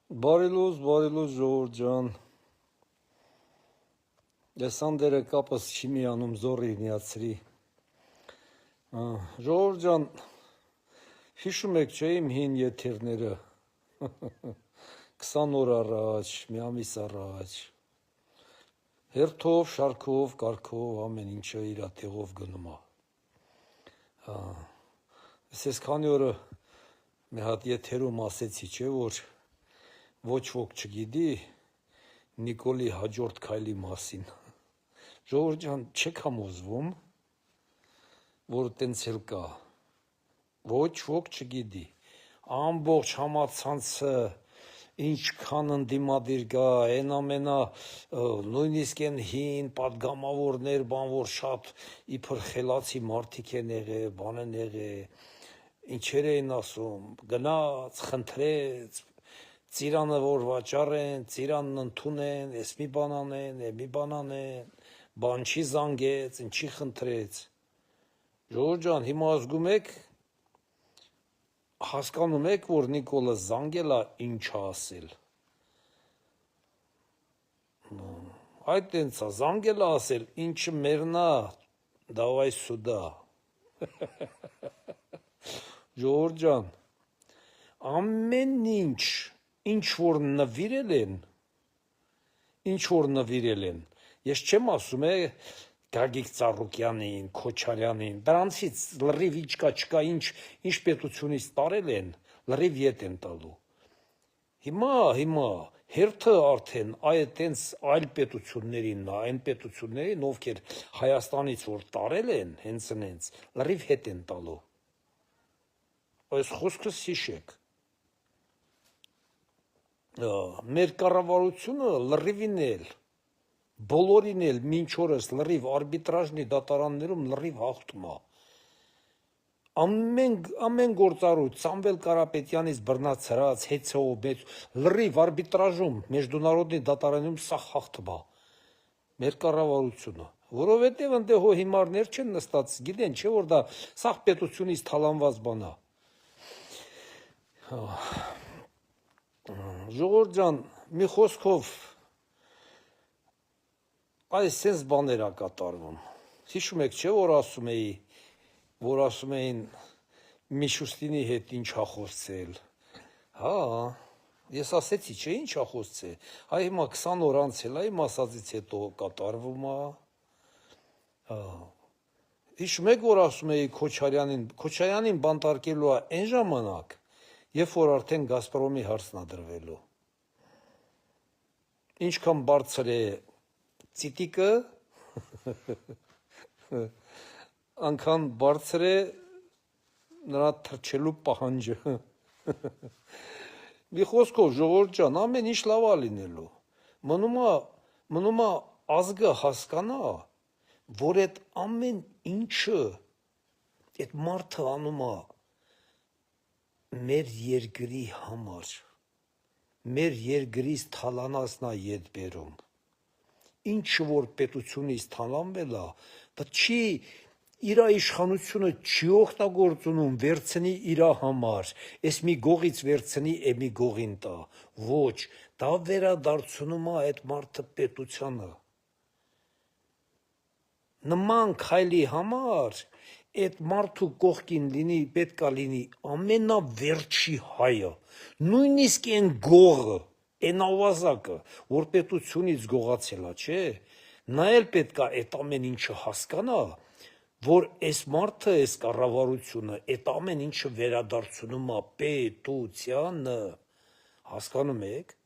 Բարի լույս ժողովուրդ ջան, ես անդերը կապս չի միանում զորի միացրի, ժողովուրդ ջան, հիշում եք չէ իմ հին եթերները, 20 օր առաջ, մի ամիս առաջ, հերթով, շարքով, կարգով, ամեն ինչը իր տեղով գնում է, ես քանի օրը մի հատ եթերում ասեցի չէ որ ոչ ոք չգիտի Նիկոլի հաջորդ քայլի մասին։ Ժողովուրդ ջան, չեք համոզվում, որ տենց էլ կա։ Ոչ ոք չգիտի։ Ամբողջ համացանցը ինչքան ընդդիմադիր կա, այն ամենա նույնիսկ այն հին պատգամավորներ, բան որ շատ իբր խելացի մարդիկ են եղել, բան են եղել, ինչեր էին ասում, գնաց, խնդրեց, ծիրանը որ վաճառեն, ծիրանն ընդունեն, ես մի բան անեն, մի բան անեն, բան չի զանգեց, ինչի խնդրեց։ Ժողովուրդ ջան, հիմա ազգում եք, հասկանում եք, որ Նիկոլը զանգել է ինչ ասել։ Այդ տենց է, զանգել է ասել, ինչը մերնա, դավայ սուդա։ Ժողովուրդ ջան, ամեն ինչ որ նվիրել են, ես չեմ ասում Գագիկ Ծառուկյանին, Քոչարյանին, դրանցից լրիվ ինչ կա չկա, ինչ պետությունից տարել են, լրիվ ետ են տալու։ Հիմա հերթը արդեն այտենց այլ պետություններին, այն պետություններին, ովքեր Հայաստանից որ տարել են, հենց լրիվ հետ են տալու։ Այս խոսքս հիշեք։ Մեր կառավարությունը լրիվին էլ, բոլորին էլ մինչ օրս լրիվ արբիտրաժնի դատարաններում լրիվ հաղթում է։ Ամեն գործառույթ Սամվել Կարապետյանից բռնացրած, հեծով, լրիվ արբիտրաժում, Մեջդունարոդնի դատարանում սա հաղթում է։ Մեր կառավարությունը, որովհետև ընդ հո հիմարներ չեն նստած, գիտեն, չէ որ դա սաղ պետությունից թալանված բան է։ Ժողովուրդ ջան, մի խոսքով այս սենց բաներ է կատարվում։ Հիշում եք չէ որ ասում էին Միշուստինի հետ ինչ ա խոսել։ Հա, ես ասեցի չէ ինչ ա խոսել։ Հայ հիմա 20 օր անցել է իմ ասածից հետո կատարվում է։ Հիշում եք որ ասում էի Քոչարյանին բանտարկելու է այն ժամանակ, երբ որ արդեն Գազպրոմի հարցն է դրվելու։ Ինչքան բարձր է ծիտիկը, անքան բարձր է նրա թրջելու պահանջը։ Մի խոսքով ժողովուրդ ջան, ամեն ինչ լավ է լինելու։ Մնում է ազգը հասկանա, որ այդ ամեն ինչը, այդ մարդը անում է մեր երկրի համար, մեր երկրից թալանածն է ետ բերում, ինչը որ պետությունից թալանվել է, բայց չի իր իշխանությունը չի օգտագործում վերցնի իր համար, այս մի գողից վերցնի մի գողին տա, ոչ, դա վերադարձնում է այդ մարդը պետությանը, նման քայլի համար այդ մարդու կողքին պետքա լինի ամենավերջի հայը, նույնիսկ այն գողը, այն ավազակը, որ պետությունից գողացել է, չէ, նա էլ պետքա այդ ամեն ինչը հասկանա, որ այս մարդը, այս կառավարությունը, այդ ամեն ինչը վերադարձնում է պետությանը, հասկանում եք,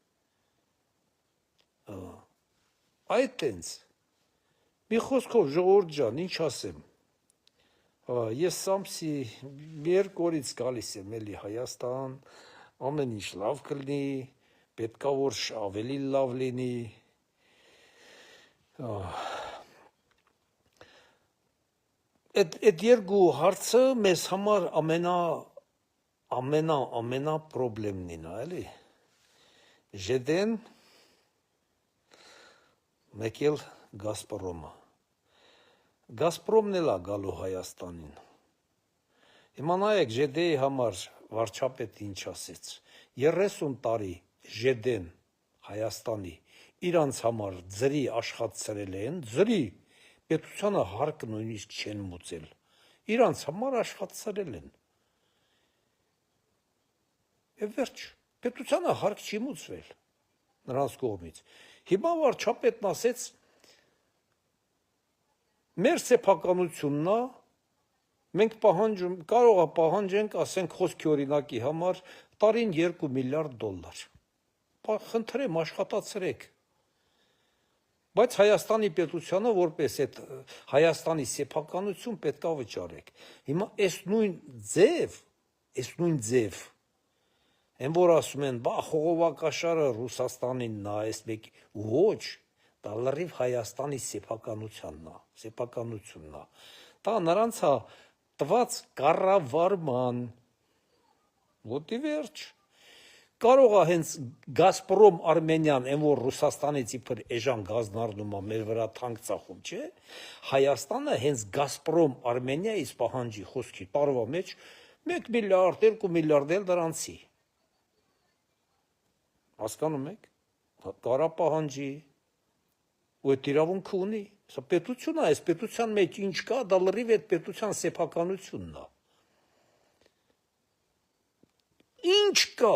այդ տենց, մի խոսքով ժողովուրդ ջան, ինչ ասեմ, ես ամսի երկու օրից գալիս եմ էլի Հայաստան, ամեն ինչ լավ կլինի, պետքա որ ավելի լավ լինի, այդ երկու հարցը մեզ համար ամենա պրոբլեմնին է, էլի, ԺԴ-ն, մեկ էլ Գազպրոմը, Գազպրոմն էլ է գալու Հայաստանին, հիմա նայեք ԺԴ-ի համար վարչապետը ինչ ասեց, 30 տարի ԺԴ-ն Հայաստանի իրանց համար ձրի աշխատացրել են, ձրի պետությանը հարկ նույնիսկ չեն մուծել, իրանց համար աշխատացրել են, եւ վերջ, պետությանը հարկ չի մուծվել նրանց կողմից, հիմա վարչապետն ասեց, մեր սեփականությունն է, մենք կարող է պահանջենք, ասենք խոսքի օրինակի համար, տարին $2 միլիարդ, խնդրեմ աշխատացրեք, բայց Հայաստանի պետությանը որպես այդ Հայաստանի սեփականություն պետք է վճարեք, հիմա այս նույն ձև, են որ ասում են, բա խողովակաշարը Ռուսաստանինն է, այս մեկ ոչ, դա լրիվ Հայաստանի սեփականությունն է, դա նրանց է տված կառավարման, ոտի վերջ, կարող է հենց Գազպրոմ Արմենիան, են որ Ռուսաստանից իբր էժան գազն առնում է, մեր վրա թանկ ծախում, չէ, Հայաստանը հենց Գազպրոմ Արմենիայից պահանջի խոսքի տարվա մեջ 1 միլիարդ, 2 միլիարդ էլ դրանցի, հասկանում եք, կարա պահանջի, ու այդ իրավունքը ունի, սա պետություն է, այս պետության մեջ ինչ կա, դա լրիվ այդ պետության սեփականությունն է, ինչ կա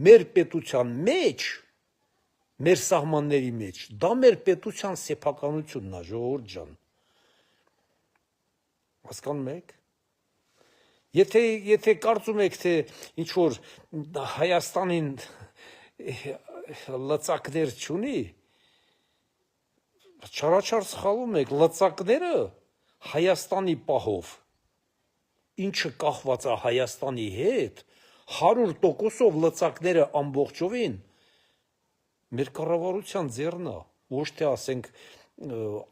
մեր պետության մեջ, մեր սահմանների մեջ, դա մեր պետության սեփականությունն է, ժողովուրդ ջան, հասկանում եք, եթե կարծում եք, թե ինչ որ Հայաստանին լծակներ չունի, չարաչար սխալում եք, լծակները Հայաստանի պահով, ինչը կախված է Հայաստանի հետ, 100%-ով լծակները ամբողջովին մեր կառավարության ձեռն է, ոչ թե ասենք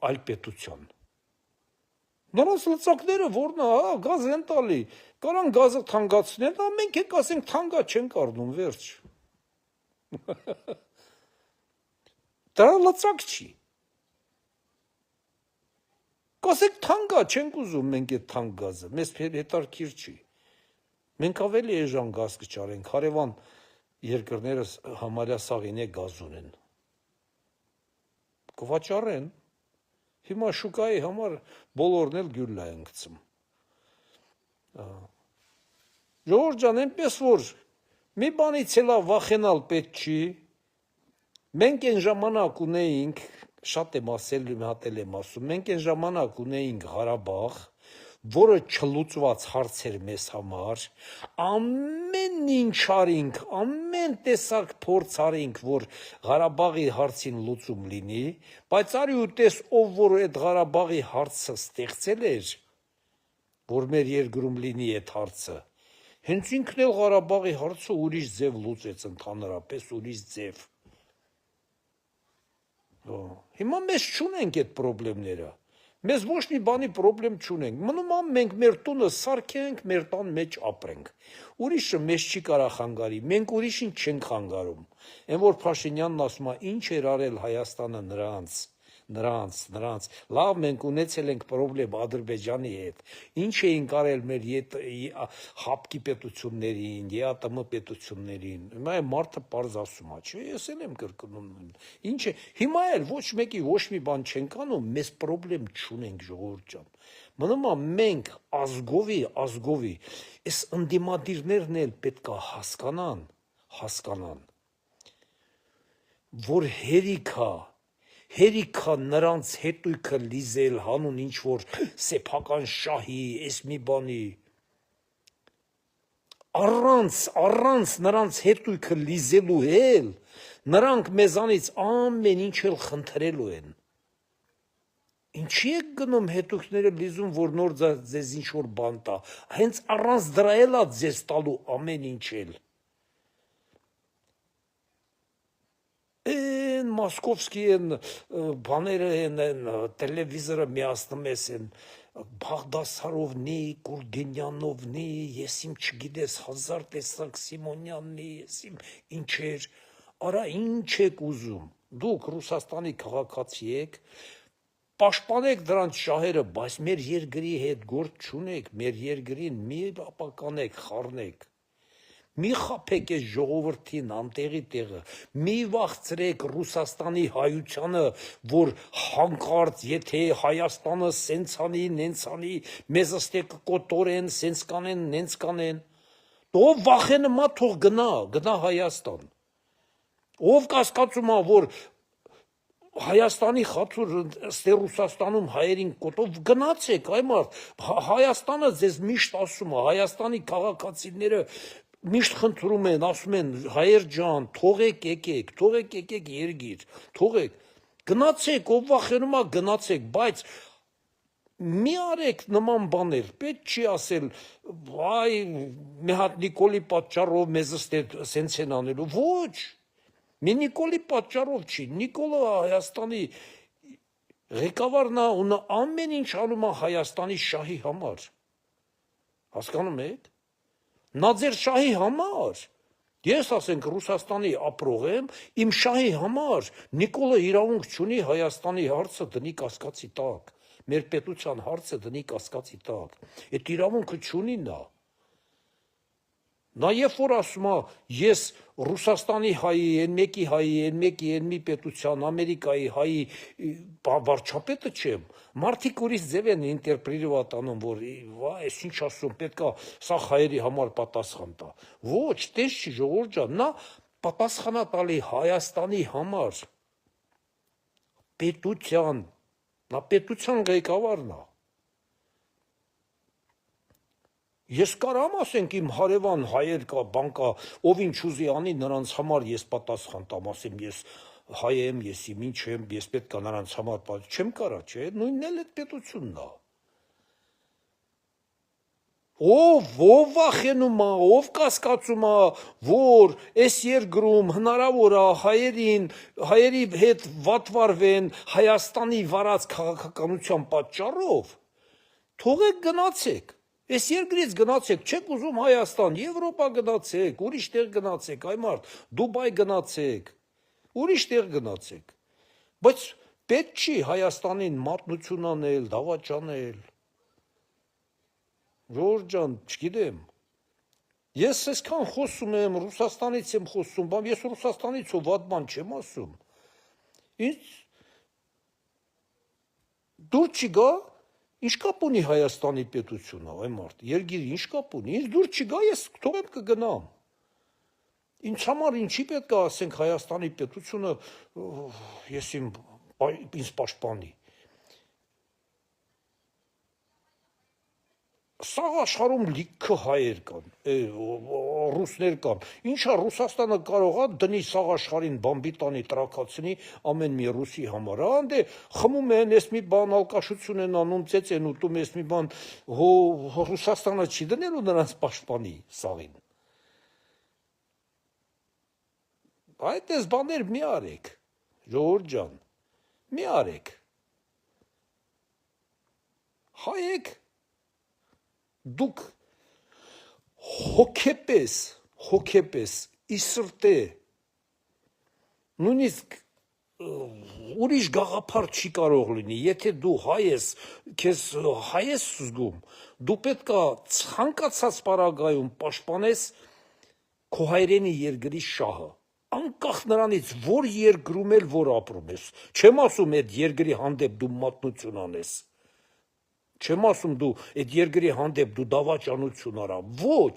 այլ պետության։ Նրանց լծակները որն է, գազ են տալի, կարան գազը թանկացնեն, մենք եք ասենք թանկա չենք առնում, վերջ։ Դրա լծակ չի։ Կասեք թանկա չենք ուզում մենք այդ թանկ գազը, մեզ հետարքիր չի։ Մենք ավելի էժան գազ կճարենք, հարևան երկրներս համարյա սաղինե գազ ունեն։ Կվաճառեն, հիմա շուկայի համար բոլորն էլ գյուլլա են գցում։ Ժողովուրդ ջան, այնպես որ մի բանից էլ վախենալ պետք չի, մենք այն ժամանակ ունեինք, շատ եմ ասել, մի հատ էլ եմ ասում, մենք այն ժամանակ ունեինք Ղարաբաղ, որը չլուծված հարց էր մեզ համար, ամեն ինչ արինք, ամեն տեսակ փորձ արինք, որ Ղարաբաղի հարցին լուծում լինի, բայց արի ու տես ով որ այդ Ղարաբաղի հարցը ստեղծել էր, որ մեր երկրում լինի այդ հարցը, հենց ինքն էլ Ղարաբաղի հարցը ուրիշ ձև լուծեց ընդհանրապես, ուրիշ ձև։ Հիմա մեզ չունենք այդ պրոբլեմները։ Մեզ ոչ մի բանի պրոբլեմ չունենք, մնում է մենք մեր տունը սարքենք, մեր տան մեջ ապրենք, ուրիշը մեզ չի կարա խանգարի, մենք ուրիշին չենք խանգարում, են որ Փաշինյանն ասում է, ինչ էր արել Հայաստանը նրանց, լավ մենք ունեցել ենք պրոբլեմ Ադրբեջանի հետ, ինչ էինք արել մեր հապկի պետություններին, ԵԱՏՄ պետություններին, հիմա մարդը պարզ ասում է, չէ, ես էլ եմ կրկնում, ինչ է, հիմա էլ ոչ մեկի ոչ մի բան չենք անում, մեզ պրոբլեմ չունենք ժողովուրդ ջան, մնում է մենք ազգովի, այս ընդդիմադիրներն էլ պետք է հասկանան, որ հերիքա նրանց հետույքը լիզել հանուն ինչ-որ սեփական շահի, ես մի բանի, առանց նրանց հետույքը լիզելու էլ, նրանք մեզանից ամեն ինչ էլ խնդրելու են, ինչի եք գնում հետույքները լիզում, որ նոր ձեզ ինչ-որ բան տա, հենց առանց դրա էլ է ձեզ տալու ամեն ինչ էլ, են մոսկովսկի են բաները են տելևիզորը միացնում են Բաղդասարովնի, Գուրգենյանովնի, ես իմ չգիտես 1000 տեսակ Սիմոնյաննի, ես իմ ինչեր, արա ինչ եք ուզում, դուք Ռուսաստանի քաղաքացի եք, պաշտպանեք դրանց շահերը, բայց մեր երկրի հետ գործ չունեք, մեր երկրին մի ապականեք, խառնեք, Մի խափեք այս ժողովրդին անտեղի տեղը, մի վախցրեք Ռուսաստանի հայությանը, որ հանկարծ եթե Հայաստանը սենց անի, նենց անի, մեզ ըստե կկոտորեն, սենց կանեն, նենց կանեն, ով վախենմա թող գնա Հայաստան, ով կասկածում ա, որ Հայաստանի խաթուր ստե Ռուսաստանում հայերին կոտով գնացեք, այ մարդ, Հայաստանը ձեզ միշտ ասում է, Հայաստանի քաղաքացիները միշտ խնդրում են, ասում են, հայեր ջան, թողեք եկեք երգիր, թողեք, գնացեք, ով վախենում ա գնացեք, բայց մի արեք նման բաներ, պետք չի ասել, այ մի հատ Նիկոլի պատճառով մեզ սենց են անելու, ոչ, մի Նիկոլի պատճառով չի, Նիկոլը Հայաստանի ղեկավարն ա ու նա ամեն ինչ անում ա Հայաստանի շահի համար, հասկանում եք, նա ձեր շահի համար, ես ասենք Ռուսաստանի ապրող եմ, իմ շահի համար Նիկոլը իրավունք չունի Հայաստանի հարցը դնի կասկածի տակ, մեր պետության հարցը դնի կասկածի տակ, այդ իրավունքը չունի նա, նա երբ որ ասում ա, ես Ռուսաստանի հայի, են մեկի հայի, են մեկի, են մի պետության, Ամերիկայի հայի վարչապետը չեմ, մարդիկ ուրիշ ձև են ինտերպրետovat անում, որ այս ինչ ասում, պետքա սա հայերի համար պատասխան տա, ոչ, տես չի ժողովուրդ ջան, նա պատասխանա տալի Հայաստանի համար, պետության, նա պետության ղեկավարն ա, ես կարամ ասենք իմ հարևան հայեր կա, բան կա, ով ինչ ուզի անի նրանց համար ես պատասխան տամ, ասեմ ես հայ եմ, ես իմ ինչ եմ, ես պետք է նրանց համար չեմ կարա, չէ, նույնն էլ այդ պետությունն ա։ Ով վախենում ա, ով կասկածում ա, որ այս երկրում հնարավոր ա հայերի հետ վատվարվեն Հայաստանի վարած քաղաքականության պատճառով, թողեք գնացեք, այս երկրից գնացեք, չեք ուզում Հայաստան, Եվրոպա գնացեք, ուրիշ տեղ գնացեք, այ մարդ, Դուբայ գնացեք, ուրիշ տեղ գնացեք, բայց պետք չի Հայաստանին մատնություն անել, դավաճանել, ժողովուրդ ջան, չգիտեմ, ես այսքան խոսում եմ, Ռուսաստանից եմ խոսում, բայց ես Ռուսաստանից ու վատ բան չեմ ասում, ինձ դուր չի գա, ինչ կապ ունի Հայաստանի պետությունը, այ մարդ, երգիրը ինչ կապ ունի, ինձ դուր չի գա, ես թողեմ կգնամ, ինձ համար ինչի պետք է ասենք Հայաստանի պետությունը ես ինձ պաշտպանի, սաղ աշխարհում լիքը հայեր կան, ռուսներ կան, ինչա Ռուսաստանը կարող է դնի սաղ աշխարհին բամբիտանի տրակացնի ամեն մի ռուսի համար, դե խմում են, ես մի բան ալկաշություն են անում, ծեծ են ուտում, ես մի բան Ռուսաստանը չի դնելու նրանց պաշտպանի սաղին, այդ ես բաներ մի արեք, ժողովուրդ ջան, մի արեք, հայեք, դուք հոգեպես, իսրտե, նույնիսկ ուրիշ գաղափար չի կարող լինի, եթե դու հայ ես, քեզ հայ ես զգում, դու պետք է ցանկացած պարագայում պաշտպանես քո հայրենի երկրի շահը, անկախ նրանից, որ երկրում էլ որ ապրում ես, չեմ ասում այդ երկրի հանդեպ դու մատնություն անես, չեմ ասում դու այդ երկրի հանդեպ դու դավաճանություն արա, ոչ,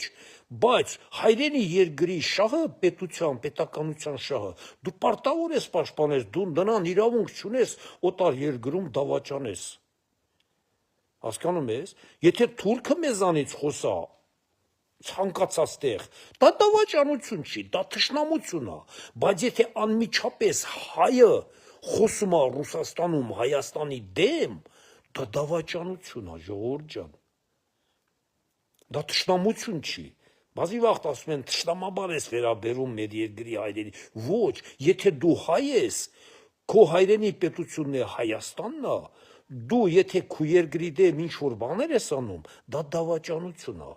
բայց հայրենի երկրի շահը պետության, պետականության շահը, դու պարտավոր ես պաշտպանես, դու նրան իրավունք չունես օտար երկրում դավաճանես, հասկանում ես, եթե թուրքը մեզանից խոսա, ցանկացած տեղ, դա դավաճանություն չի, դա թշնամություն է, բայց եթե անմիջապես հայը խոսում է Ռուսաստանում Հայաստանի դեմ, դա դավաճանություն է, ժողովուրդ ջան, դա թշնամություն չի, բազի վաղտ ասում են թշնամաբար ես վերաբերում մեր երկրի հայրենի, ոչ, եթե դու հայ ես, քո հայրենի պետությունն է Հայաստանն է, դու եթե քո երկրի դեմ ինչ-որ բաներ ես անում, դա դավաճանություն է,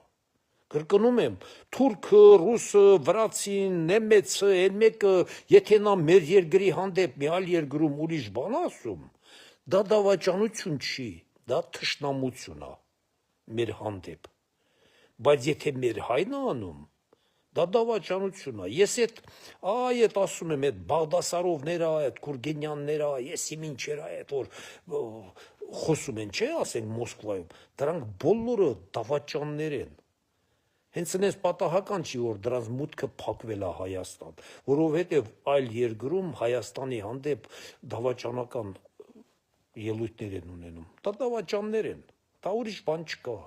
կրկնում եմ, թուրքը, ռուսը, վրացին, նեմեցը, այն մեկը, եթե նա մեր երկրի հանդեպ մի այլ երկրում ուրիշ բան ասում, դա դավաճանություն չի, դա թշնամություն է մեր հանդեպ, բայց եթե մեր հայն անում, Դա դավաճանություն է։ Ես այդ ասում եմ, այդ Բաղդասարովները, այդ Գուրգենյանները, ես իմ ինչեր այդ որ խոսում են, չէ, ասենք Մոսկվայում, դրանք բոլորը դավաճաններ են։ Հենց այնպես պատահական չի, որ դրանց մուտքը փակվել է Հայաստան, որովհետև այլ երկրում Հայաստանի հանդեպ դավաճանական ելույթներ են ունենում։ Դա դավաճաններ են, դա ուրիշ բան չկա։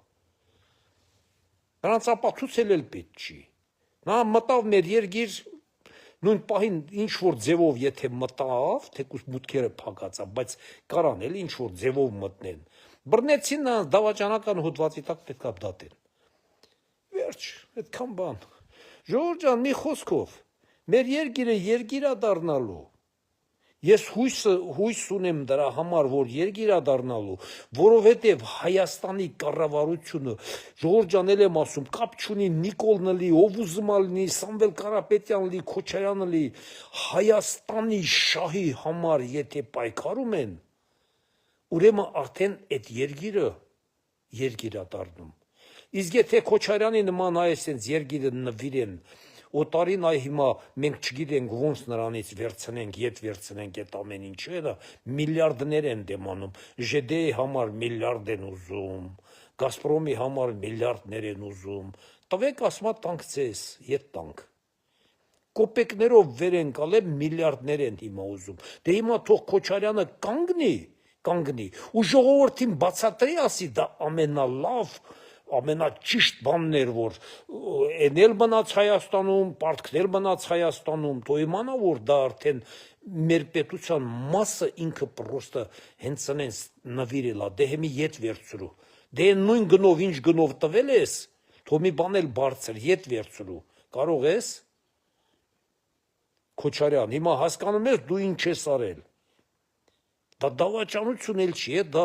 Նրանց ապացուցել էլ պետք չի։ Նա մտավ մեր երկիր նույն պահին ինչ որ ձևով եթե մտավ, թեկուզ մուտքերը փակացա, բայց կարան էլ ինչ որ ձևով մտնեն։ Բռնեցին նրանց դավաճանական հոդվածի տակ պետքա դատեն։ Վերջ, այդքան բան։ Ժողովուրդ ջան, մի խոսքով, մեր երկիրը երկիր է դառնալու։ Ես հույս ունեմ դրա համար, որ երկիր է դառնալու, որովհետև Հայաստանի կառավարությունը, ժողովուրդ ջան, էլ եմ ասում, կապ չունի Նիկոլն լի, ով ուզում ա լինի, Սամվել Կարապետյան լի, Քոչարյանը լի, Հայաստանի շահի համար եթե պայքարում են, ուրեմն արդեն այդ երկիրը երկիր է դառնում։ Իսկ եթե Քոչարյանի նման այսպես երկիրը նվիրեն, օտարին այ հիմա մենք չգիտենք ոնց նրանից վերցնենք, ետ վերցնենք այդ ամեն ինչը, միլիարդներ են դեմանում, ԺԴ-ի համար միլիարդ են ուզում, Գազպրոմի համար միլիարդներ են ուզում, տվեք ասմա տանք ձեզ, ետ տանք։ Կոպեկներով վեր են կալել միլիարդներ են հիմա ուզում։ Դե հիմա թող Քոչարյանը կանգնի, ու ժողովրդին բացատրի ասի դա ամենալավ ամենաճիշտ բանն էր, որ են էլ մնաց Հայաստանում, պարտքներ մնաց Հայաստանում, թող իմանա, որ դա արդեն մեր պետության մասը ինքը պրոստը հենց այնց նվիրել է, դե հիմի ետ վերցրու, դե նույն գնով ինչ գնով տվել ես, թող մի բան էլ բարձր, ետ վերցրու, կարող ես, Քոչարյան, հիմա հասկանում ես դու ինչ ես արել, դա դավաճանություն էլ չի, դա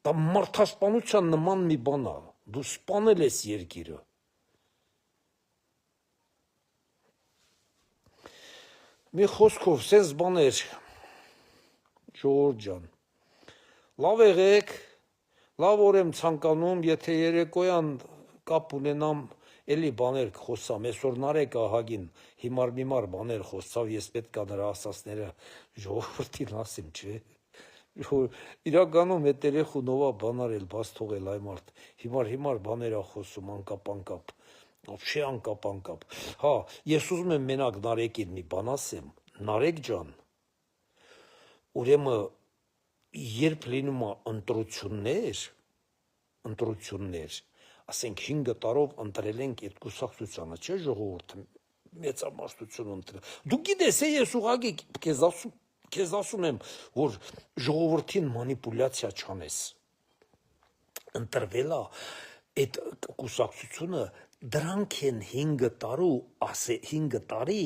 մարդասպանության նման մի բան է, դու սպանել ես երկիրը։ Մի խոսքով, սենց բաներ, ժողովուրդ ջան, լավ եղեք, լավ օր եմ ցանկանում, եթե երեկոյան կապ ունենամ, էլի բաներ խոսամ, այսօր Նարեկ ահագին հիմար բաներ խոսավ, ես պետք է նրա ասածները ժողովրդին ասեմ, չէ։ Իրականում այդ երեխու նովա բանար էլ բաց թողել այ մարդ, հիմար բաներ է խոսում անկապ, вообще անկապ։ Հա, ես ուզում եմ մենակ Նարեկին մի բան ասեմ, Նարեկ ջան, ուրեմն երբ լինում է ընտրություններ, ասենք 5 տարով ընտրել ենք այդ կուսակցությանը, չէ ժողովուրդը մեծամասնություն ընտրել։ Դու գիտես, ես ուղղակի քեզ ասում եմ, որ ժողովրդին մանիպուլյացիա չանես։ Ընտրվել է այդ կուսակցությունը, դրանք են 5 տարի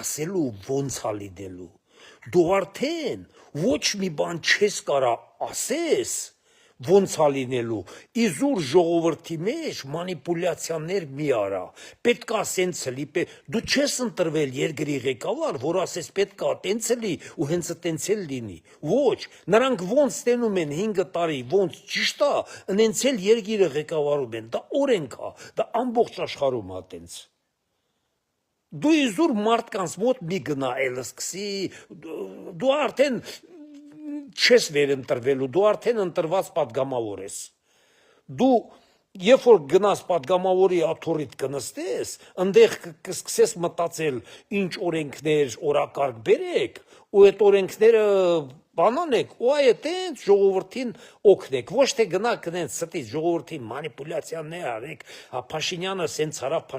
ասելու ոնց է լինելու։ Դու արդեն ոչ մի բան չես կարա ասես, ոնց է լինելու, իզուր ժողովրդի մեջ մանիպուլյացիաներ մի արա, պետքա սենց լի, դու չես ընտրվել երկրի ղեկավար, որ ասես պետքա տենց լի ու հենց տենց էլ լինի, ոչ, նրանք ոնց տենում են 5 տարի, ոնց ճիշտ է, ընենց էլ երկիրը ղեկավարում են, դա օրենք է, դա ամբողջ աշխարհում է տենց։ Դու իզուր մարդկանց մոտ մի գնա էլ սկսի, դու արդեն չես վերընտրվելու, դու արդեն ընտրված պատգամավոր ես։ Դու երբ որ գնաս պատգամավորի աթոռիդ կնստես, ընդեղ կսկսես մտածել ինչ օրենքներ օրակարգ բերեք, ու այդ օրենքները բանանեք, ու այդ այնց ժողովրդին օգնեք, ոչ թե գնաք այնց ստից ժողովրդին մանիպուլյացիաներ արեք, Փաշինյանը սենց արավ,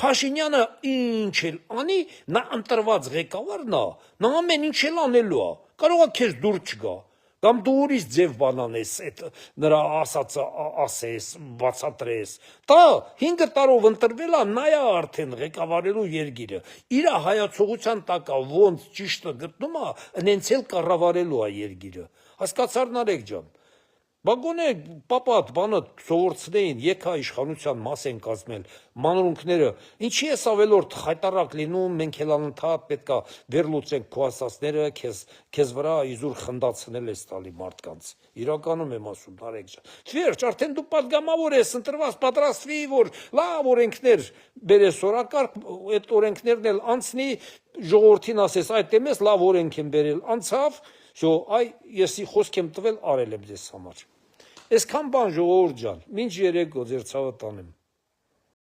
Փաշինյանը ինչ էլ անի, նա ընտրված ղեկավարն է, նա ամեն ինչ էլ անելու է, կարող է քեզ դուր չգա, կամ դու ուրիշ ձև բան անես, նրա ասածը ասես, բացատրես, դա 5 տարով ընտրվել է, նա է արդեն ղեկավարելու երկիրը, իր հայացողության տակ է, ոնց ճիշտը գտնում է, ընենց էլ կառավարելու է երկիրը, հասկացար Նարեկ ջան, Բագոնե պապատ բանը սովորցնեին եկա իշխանության մաս են կազմել մանրունքները ինչի է ավելորդ խայտարակ լինում մենք էլ անընդհատ պետքա վերլուծենք քո ասածները քեզ վրա իզուր խնդացնել ես տալի մարդկանց իրականում եմ ասում Նարեկ ջան վերջ արդեն դու падգամավոր ես ընտրված պատրաստվի որ լավ օրենքներ բերես օրակարգ այդ օրենքներն էլ անցնի ժողովրդին ասես այդ դեմես լավ օրենք եմ բերել անցավ շո այ եսի խոսք եմ տվել արել եմ ձեզ համար Այսքան բան ժողովուրդ ջան, մինչ երեկո ձեր ցավը տանեմ։